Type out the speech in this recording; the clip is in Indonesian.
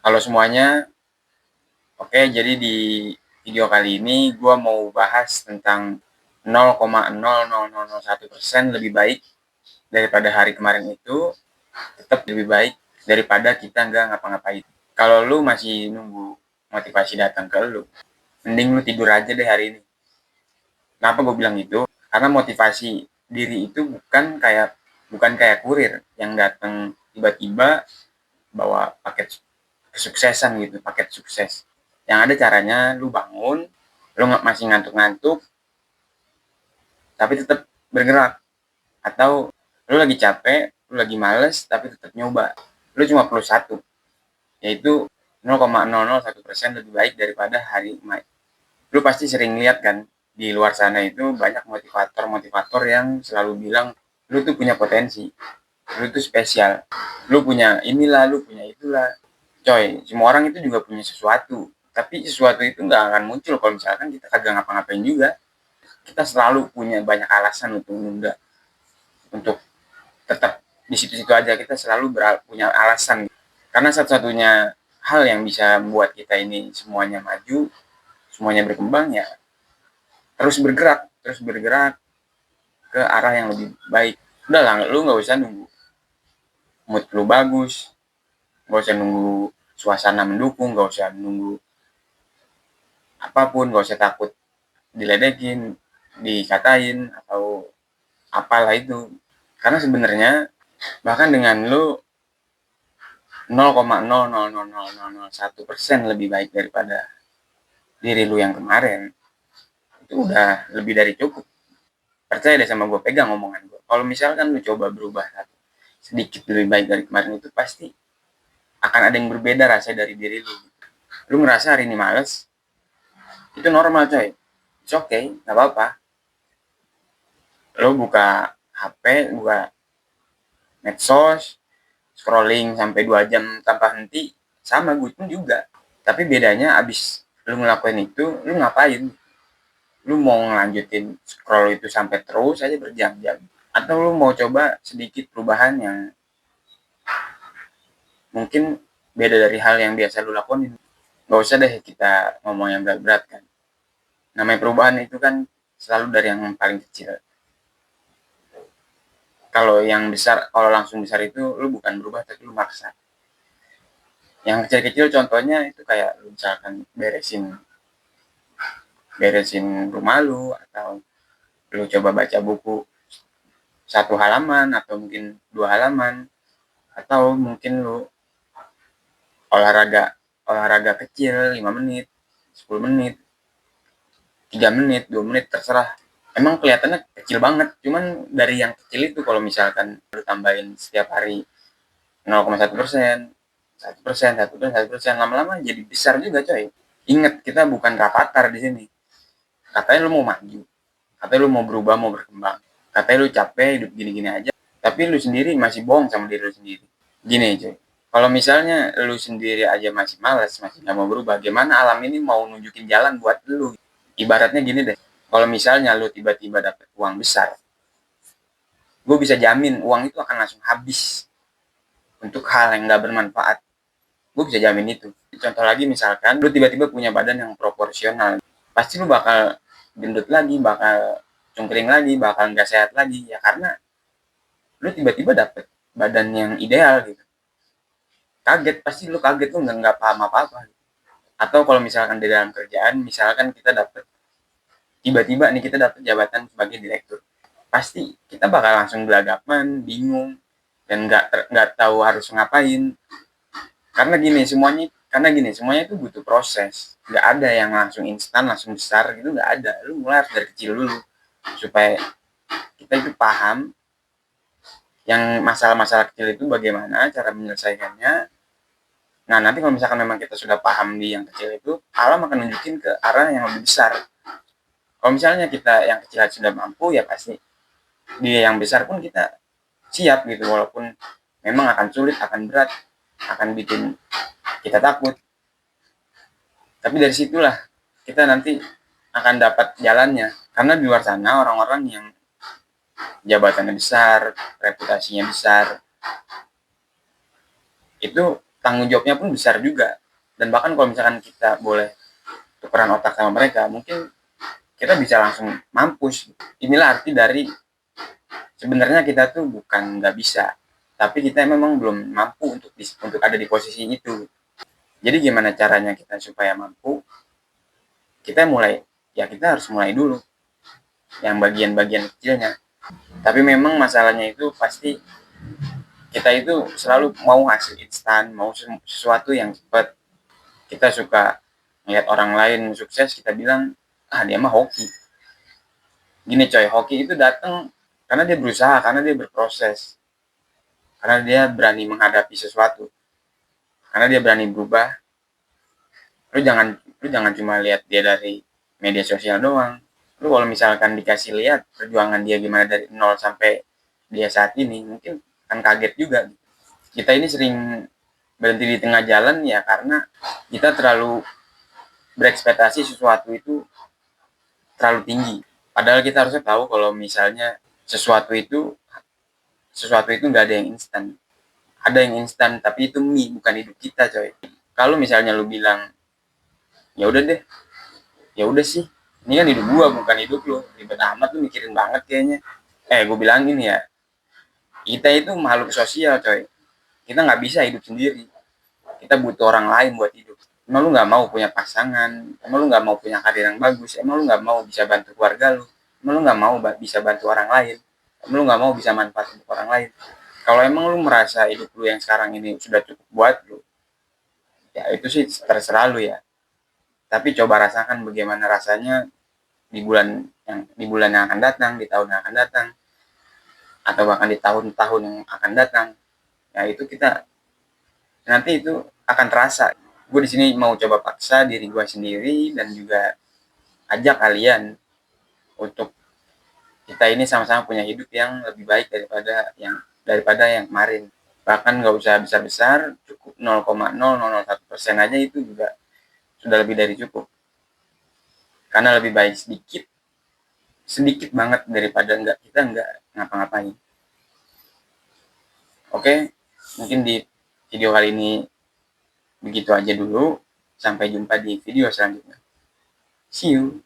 Halo semuanya, oke jadi di video kali ini gue mau bahas tentang 0,00001% lebih baik daripada hari kemarin itu tetap lebih baik daripada kita nggak ngapa-ngapain. Kalau lu masih nunggu motivasi datang ke lu, mending lu tidur aja deh hari ini. Kenapa gue bilang gitu? Karena motivasi diri itu bukan kayak kurir yang datang tiba-tiba bawa paket kesuksesan gitu, paket sukses. Yang ada caranya lu bangun, lu masih ngantuk-ngantuk, tapi tetap bergerak. Atau lu lagi capek, lu lagi males, tapi tetap nyoba. Lu cuma perlu satu, yaitu 0,001% lebih baik daripada hari kemarin. Lu pasti sering lihat kan, di luar sana itu banyak motivator-motivator yang selalu bilang, lu tuh punya potensi, lu tuh spesial, lu punya inilah, lu punya itulah. Coy, semua orang itu juga punya sesuatu, tapi sesuatu itu nggak akan muncul kalau misalkan kita kagak ngapa-ngapain juga. Kita selalu punya banyak alasan untuk menunda, untuk tetap di situ-situ aja. Kita selalu punya alasan, karena satu-satunya hal yang bisa membuat kita ini semuanya maju, semuanya berkembang ya terus bergerak ke arah yang lebih baik. Udah lah, lu nggak usah nunggu mood lu bagus, nggak usah nunggu suasana mendukung, nggak usah nunggu apapun, nggak usah takut diledekin, dikatain, atau apalah itu. Karena sebenarnya bahkan dengan lu 0,00001% lebih baik daripada diri lu yang kemarin, itu udah lebih dari cukup. Percaya deh sama gue, pegang omongan gue. Kalau misalkan lu coba berubah sedikit lebih baik dari kemarin, itu pasti akan ada yang berbeda rasanya dari diri lu. Lu ngerasa hari ini males, itu normal coy. It's okay, gak apa-apa. Lu buka HP, buka medsos, scrolling sampai 2 jam tanpa henti, sama gue pun juga. Tapi bedanya abis lu ngelakuin itu, lu ngapain? Lu mau ngelanjutin scroll itu sampai terus aja berjam-jam, atau lu mau coba sedikit perubahan yang mungkin beda dari hal yang biasa lu lakuin. Gak usah deh kita ngomong yang berat-berat kan. Namanya perubahan itu kan selalu dari yang paling kecil. Kalau yang besar, kalau langsung besar itu lu bukan berubah tapi lu maksa. Yang kecil-kecil contohnya itu kayak lu misalkan beresin rumah lu, atau lu coba baca buku 1 halaman atau mungkin 2 halaman, atau mungkin lu olahraga olahraga kecil 5 menit, 10 menit, 3 menit, 2 menit, terserah. Emang kelihatannya kecil banget, cuman dari yang kecil itu kalau misalkan lu tambahin setiap hari 0,1%, 1%, 1%, 1%, lama-lama jadi besar juga coy. Ingat, kita bukan rapatar di sini. Katanya lu mau maju, katanya lu mau berubah, mau berkembang, katanya lu capek hidup gini-gini aja, tapi lu sendiri masih bohong sama diri lu sendiri. Gini coy, kalau misalnya lu sendiri aja masih malas, masih nggak mau berubah, gimana alam ini mau nunjukin jalan buat lu? Ibaratnya gini deh, kalau misalnya lu tiba-tiba dapet uang besar, gue bisa jamin uang itu akan langsung habis untuk hal yang nggak bermanfaat. Gue bisa jamin itu. Contoh lagi, misalkan lu tiba-tiba punya badan yang proporsional, pasti lu bakal gendut lagi, bakal cungkring lagi, bakal nggak sehat lagi, ya karena lu tiba-tiba dapet badan yang ideal gitu. Kaget, pasti lu kaget, lu nggak paham apa-apa. Atau kalau misalkan di dalam kerjaan, misalkan kita dapet tiba-tiba nih kita dapet jabatan sebagai direktur, pasti kita bakal langsung gelagapan, bingung, dan nggak tahu harus ngapain. Karena gini semuanya itu butuh proses, nggak ada yang langsung instan langsung besar gitu, nggak ada. Lu mulai dari kecil dulu supaya kita itu paham yang masalah-masalah kecil itu bagaimana cara menyelesaikannya. Nah, nanti kalau misalkan memang kita sudah paham di yang kecil itu, alam akan nunjukin ke arah yang lebih besar. Kalau misalnya kita yang kecil sudah mampu, ya pasti di yang besar pun kita siap gitu, walaupun memang akan sulit, akan berat, akan bikin kita takut. Tapi dari situlah kita nanti akan dapat jalannya. Karena di luar sana orang-orang yang jabatannya besar, reputasinya besar, itu tanggung jawabnya pun besar juga. Dan bahkan kalau misalkan kita boleh tukeran otak sama mereka, mungkin kita bisa langsung mampus. Inilah arti dari sebenarnya kita tuh bukan nggak bisa, tapi kita memang belum mampu untuk ada di posisi itu. Jadi gimana caranya kita supaya mampu? Kita mulai, ya kita harus mulai dulu yang bagian-bagian kecilnya. Tapi memang masalahnya itu pasti kita itu selalu mau hasil instan, mau sesuatu yang cepat. Kita suka ngeliat orang lain sukses, kita bilang, ah dia mah hoki. Gini coy, hoki itu datang karena dia berusaha, karena dia berproses, karena dia berani menghadapi sesuatu, karena dia berani berubah. Lu jangan cuma lihat dia dari media sosial doang. Lu kalau misalkan dikasih lihat perjuangan dia gimana dari nol sampai dia saat ini, mungkin akan kaget juga. Kita ini sering berhenti di tengah jalan ya karena kita terlalu berekspektasi sesuatu itu terlalu tinggi. Padahal kita harusnya tahu kalau misalnya sesuatu itu nggak ada yang instan. Ada yang instan tapi itu mie bukan hidup kita coy. Kalau misalnya lu bilang ya udah deh, ya udah sih, ini kan hidup gua bukan hidup lu, ribet amat lu mikirin banget kayaknya. Gue bilang gini ya, kita itu makhluk sosial coy, kita nggak bisa hidup sendiri, kita butuh orang lain buat hidup. Emang lu nggak mau punya pasangan, emang lu nggak mau punya karir yang bagus, emang lu nggak mau bisa bantu keluarga lu, emang lu nggak mau bisa bantu orang lain, emang lu nggak mau bisa manfaat untuk orang lain. Kalau emang lu merasa hidup lu yang sekarang ini sudah cukup buat lu, ya itu sih terserah lu ya. Tapi coba rasakan bagaimana rasanya di bulan yang akan datang, di tahun yang akan datang, atau bahkan di tahun-tahun yang akan datang. Ya itu kita nanti itu akan terasa. Gue di sini mau coba paksa diri gue sendiri dan juga ajak kalian untuk kita ini sama-sama punya hidup yang lebih baik daripada yang kemarin. Bahkan nggak usah besar-besar, cukup 0,0001% aja itu juga sudah lebih dari cukup. Karena lebih baik sedikit banget daripada kita nggak ngapa-ngapain. Oke, mungkin di video kali ini begitu aja dulu. Sampai jumpa di video selanjutnya. See you.